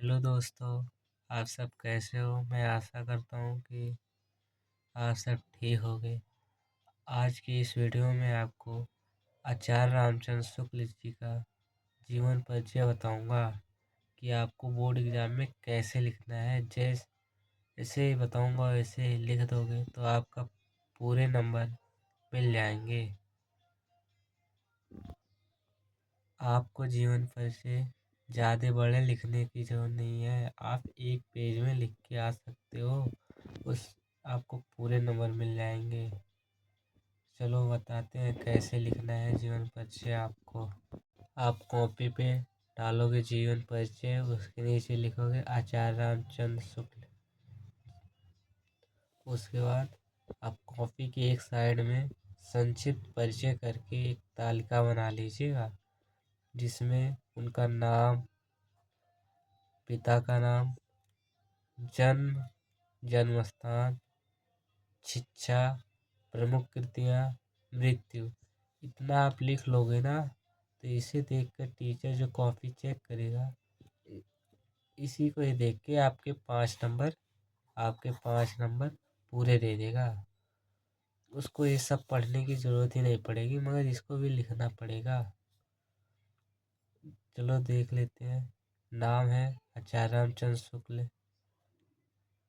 Hello दोस्तों। आप सब कैसे हो? मैं आशा करता हूँ कि आप सब ठीक होंगे। आज की इस वीडियो में आपको आचार्य रामचंद्र शुक्ल जी का जीवन परिचय बताऊंगा कि आपको बोर्ड एग्जाम में कैसे लिखना है। जैसे ही बताऊंगा वैसे ही लिख दोगे तो आपका पूरे नंबर मिल जाएंगे। आपको जीवन परिचय ज़्यादा बड़े लिखने की ज़रूरत नहीं है, आप एक पेज में लिख के आ सकते हो। उस आपको पूरे नंबर मिल जाएंगे। चलो बताते हैं कैसे लिखना है जीवन परिचय आपको। आप कॉपी पे डालोगे जीवन परिचय, उसके नीचे लिखोगे आचार्य रामचंद्र शुक्ल। उसके बाद आप कॉपी की एक साइड में संक्षिप्त परिचय करके एक तालिका बना लीजिएगा, जिसमें उनका नाम, पिता का नाम, जन्म, जन्म स्थान, शिक्षा, प्रमुख कृतियाँ, मृत्यु। इतना आप लिख लोगे ना तो इसे देखकर टीचर जो कॉपी चेक करेगा, इसी को ही देख के आपके 5 नंबर पूरे दे देगा। उसको ये सब पढ़ने की ज़रूरत ही नहीं पड़ेगी, मगर इसको भी लिखना पड़ेगा। चलो देख लेते हैं। नाम है आचार्य रामचंद्र शुक्ल,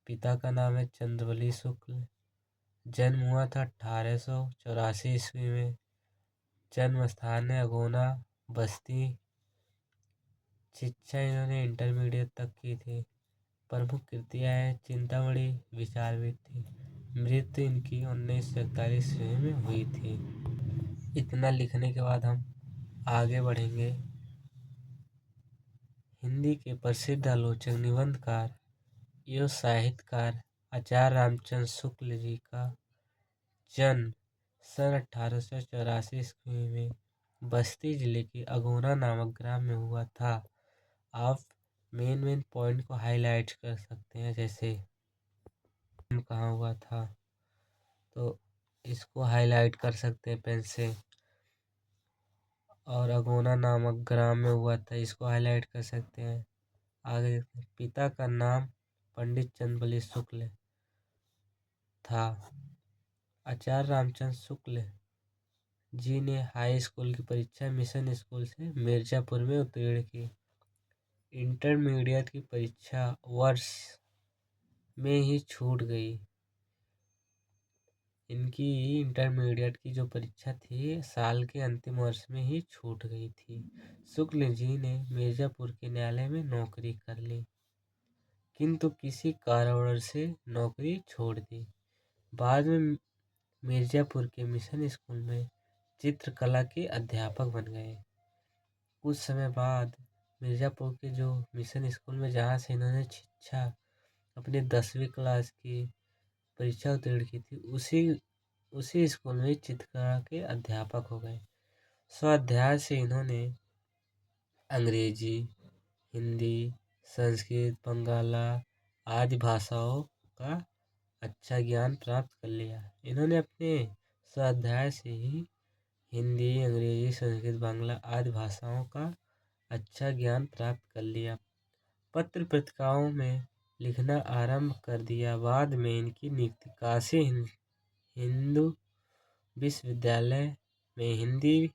पिता का नाम है चंद्रवली शुक्ल, जन्म हुआ था 1884 ईस्वी में, जन्म स्थान है अगोना बस्ती, शिक्षा इन्होंने इंटरमीडिएट तक की थी, प्रमुख कृतियाँ हैं चिंतामणि विचारविद थी, मृत्यु इनकी 1941 ईस्वी में हुई थी। इतना लिखने के बाद हम आगे बढ़ेंगे। हिंदी के प्रसिद्ध आलोचक, निबंधकार एवं साहित्यकार आचार्य रामचंद्र शुक्ल जी का जन्म सन 1884 ईस्वी में बस्ती जिले के अगोना नामक ग्राम में हुआ था। आप मेन पॉइंट को हाईलाइट कर सकते हैं, जैसे कहाँ हुआ था तो इसको हाईलाइट कर सकते हैं पेन से, और अगोना नामक ग्राम में हुआ था, इसको हाईलाइट कर सकते हैं। आगे देखते हैं। पिता का नाम पंडित चंद्रवली शुक्ल था। आचार्य रामचंद्र शुक्ल जी ने हाई स्कूल की परीक्षा मिशन स्कूल से मिर्जापुर में उत्तीर्ण की। इंटरमीडिएट की परीक्षा वर्ष में ही छूट गई। इनकी इंटरमीडिएट की जो परीक्षा थी साल के अंतिम वर्ष में ही छूट गई थी। शुक्ल जी ने मिर्जापुर के न्यायालय में नौकरी कर ली, किंतु किसी कारणवश से नौकरी छोड़ दी। बाद में मिर्जापुर के मिशन स्कूल में चित्रकला के अध्यापक बन गए। कुछ समय बाद मिर्जापुर के जो मिशन स्कूल में जहाँ से इन्होंने शिक्षा अपनी 10वीं क्लास की परीक्षा उत्तीर्ण की थी, उसी स्कूल में चित्रकला के अध्यापक हो गए। स्वाध्याय से इन्होंने अंग्रेजी, हिंदी, संस्कृत, बंगाला आदि भाषाओं का अच्छा ज्ञान प्राप्त कर लिया। इन्होंने अपने स्वाध्याय से ही हिंदी, अंग्रेजी, संस्कृत, बांग्ला आदि भाषाओं का अच्छा ज्ञान प्राप्त कर लिया। पत्र पत्रिकाओं में लिखना आरंभ कर दिया। बाद में इनकी नियुक्ति काशी हिंदू विश्वविद्यालय में हिंदी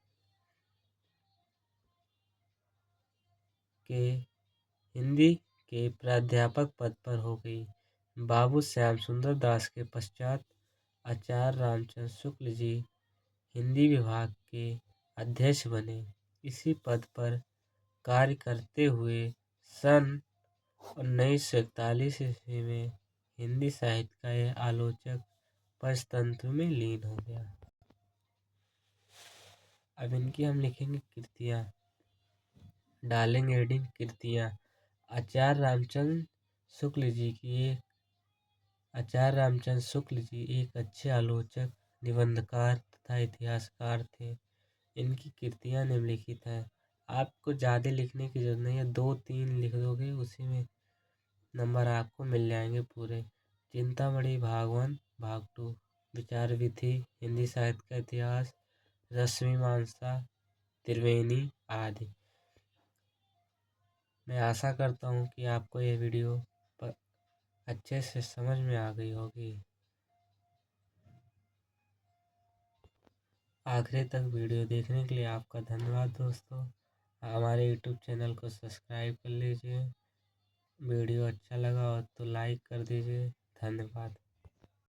के प्राध्यापक पद पर हो गई। बाबू श्याम सुंदर दास के पश्चात आचार्य रामचंद्र शुक्ल जी हिंदी विभाग के अध्यक्ष बने। इसी पद पर कार्य करते हुए सन 1941 ईस्वी में हिंदी साहित्य का यह आलोचक पंचतंत्र में लीन हो गया। अब इनकी हम लिखेंगे कृतियाँ, डालेंगे हेडिंग कृतियाँ। आचार्य रामचंद्र शुक्ल जी एक अच्छे आलोचक, निबंधकार तथा इतिहासकार थे। इनकी कृतियाँ निम्नलिखित हैं। आपको ज़्यादा लिखने की जरूरत नहीं है, 2-3 लिख दोगे उसी में नंबर आपको मिल जाएंगे पूरे। चिंतामणि भाग 1 भाग 2, विचार विधि, हिंदी साहित्य का इतिहास, रश्मि मानसा, त्रिवेणी आदि। मैं आशा करता हूँ कि आपको ये वीडियो अच्छे से समझ में आ गई होगी। आखिरी तक वीडियो देखने के लिए आपका धन्यवाद दोस्तों। हमारे यूट्यूब चैनल को सब्सक्राइब कर लीजिए। वीडियो अच्छा लगा हो तो लाइक कर दीजिए। धन्यवाद।